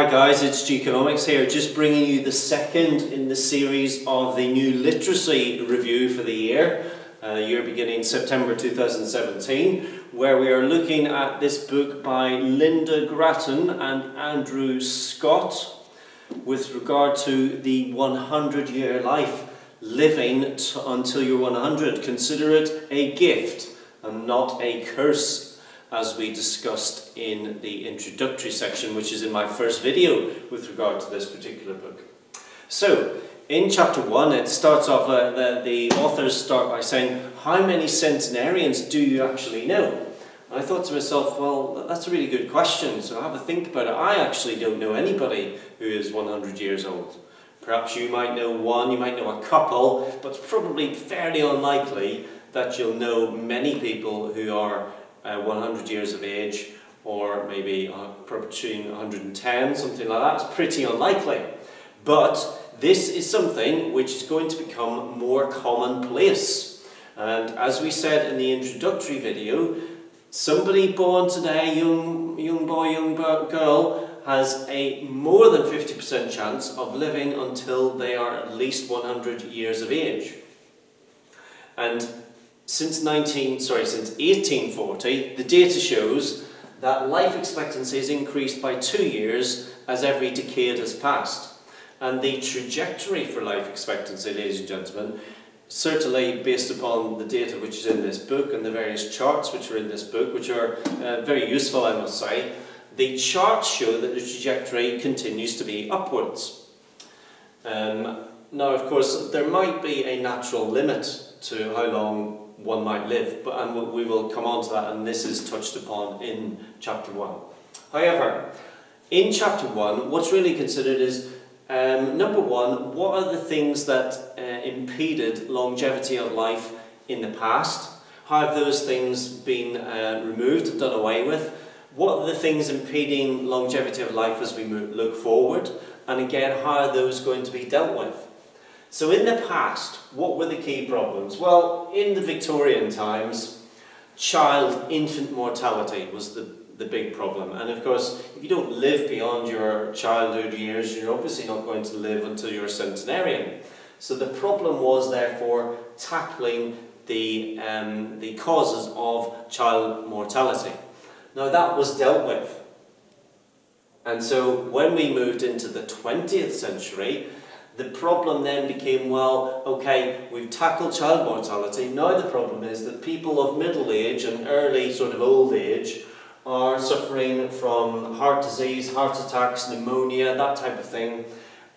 Hi guys, it's Geekonomics here, just bringing you the second in the series of the new literacy review for the year beginning September 2017, where we are looking at this book by Lynda Gratton and Andrew Scott with regard to the 100-year life, living until you're 100. Consider it a gift and not a curse, as we discussed in the introductory section, which is in my first video with regard to this particular book. So, in chapter 1, it starts off, the authors start by saying, how many centenarians do you actually know? And I thought to myself, well, that's a really good question, so have a think about it. I actually don't know anybody who is 100 years old. Perhaps you might know one, you might know a couple, but it's probably fairly unlikely that you'll know many people who are 100 years of age, or maybe between 110, something like that. It's pretty unlikely. But this is something which is going to become more commonplace. And as we said in the introductory video, somebody born today, young boy, young girl, has a more than 50% chance of living until they are at least 100 years of age. And since 1840, the data shows that life expectancy has increased by 2 years as every decade has passed. And the trajectory for life expectancy, ladies and gentlemen, certainly based upon the data which is in this book and the various charts which are in this book, which are very useful, I must say, the charts show that the trajectory continues to be upwards. Now, of course, there might be a natural limit to how long one might live, and we will come on to that, and this is touched upon in chapter 1. However, in chapter 1, what's really considered is, number one, what are the things that impeded longevity of life in the past? How have those things been removed, done away with? What are the things impeding longevity of life as we look forward? And again, how are those going to be dealt with? So in the past, what were the key problems? Well, in the Victorian times, infant mortality was the big problem. And of course, if you don't live beyond your childhood years, you're obviously not going to live until you're a centenarian. So the problem was, therefore, tackling the causes of child mortality. Now that was dealt with. And so when we moved into the 20th century, the problem then became, well, okay, we've tackled child mortality. Now the problem is that people of middle age and early sort of old age are suffering from heart disease, heart attacks, pneumonia, that type of thing.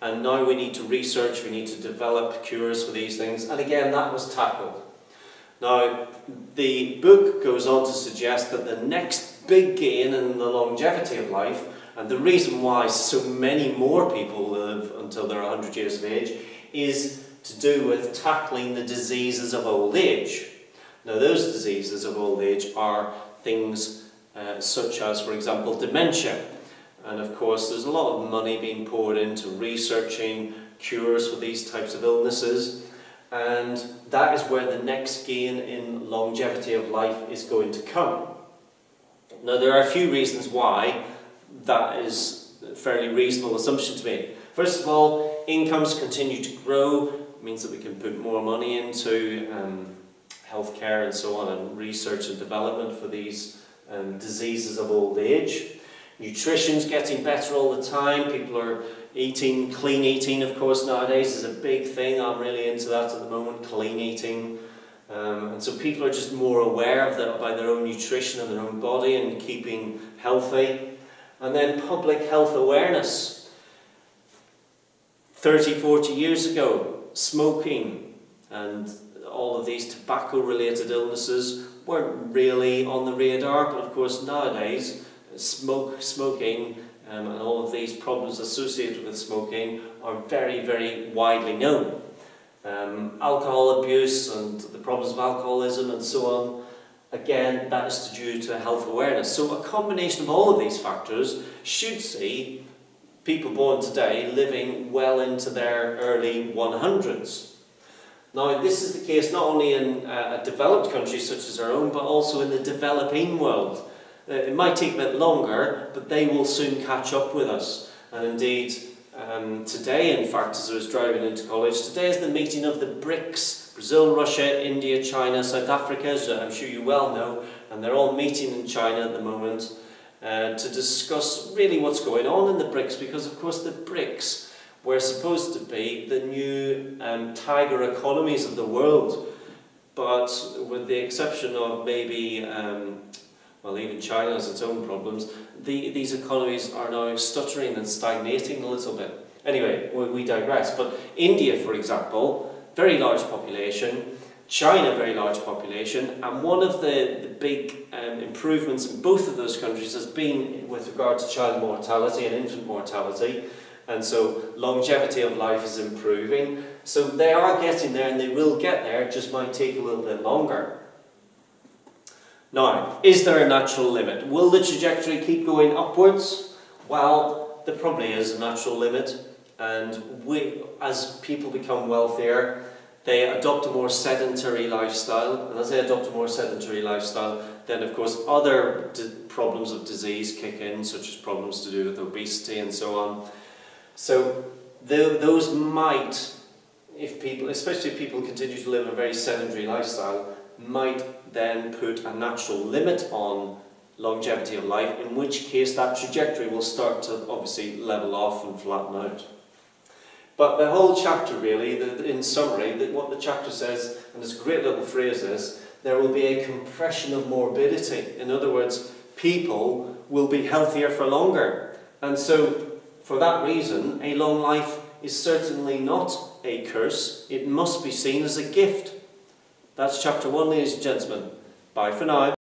And now we need to research, we need to develop cures for these things. And again, that was tackled. Now, the book goes on to suggest that the next big gain in the longevity of life, and the reason why so many more people live until they're 100 years of age, is to do with tackling the diseases of old age. Now those diseases of old age are things such as, for example, dementia. And of course there's a lot of money being poured into researching cures for these types of illnesses. And that is where the next gain in longevity of life is going to come. Now there are a few reasons why that is a fairly reasonable assumption to make. First of all, incomes continue to grow. It means that we can put more money into healthcare and so on, and research and development for these diseases of old age. Nutrition's getting better all the time. People are eating, clean eating, of course, nowadays is a big thing. I'm really into that at the moment, clean eating. And so people are just more aware of by their own nutrition and their own body and keeping healthy. And then public health awareness. 30, 40 years ago, smoking and all of these tobacco-related illnesses weren't really on the radar, but of course nowadays smoking and all of these problems associated with smoking are very, very widely known. Alcohol abuse and the problems of alcoholism and so on, again, that is due to health awareness. So a combination of all of these factors should see people born today living well into their early 100s. Now, this is the case not only in a developed country such as our own, but also in the developing world. It might take a bit longer, but they will soon catch up with us. And indeed, today, in fact, as I was driving into college, today is the meeting of the BRICS, Brazil, Russia, India, China, South Africa, as I'm sure you well know, and they're all meeting in China at the moment to discuss really what's going on in the BRICS, because of course the BRICS were supposed to be the new tiger economies of the world, but with the exception of maybe, well, even China has its own problems, these economies are now stuttering and stagnating a little bit. Anyway, we digress. But India, for example, very large population, China, very large population, and one of the big improvements in both of those countries has been with regard to child mortality and infant mortality, and so longevity of life is improving. So they are getting there, and they will get there, it just might take a little bit longer. Now, is there a natural limit? Will the trajectory keep going upwards? Well, there probably is a natural limit, and as people become wealthier, they adopt a more sedentary lifestyle, and as they adopt a more sedentary lifestyle, then of course other problems of disease kick in, such as problems to do with obesity and so on. So those might, if people, especially if people continue to live a very sedentary lifestyle, might then put a natural limit on longevity of life, in which case that trajectory will start to obviously level off and flatten out. But the whole chapter really, in summary, what the chapter says, and this great little phrase is, there will be a compression of morbidity. In other words, people will be healthier for longer. And so, for that reason, a long life is certainly not a curse. It must be seen as a gift. That's chapter 1, ladies and gentlemen. Bye for now.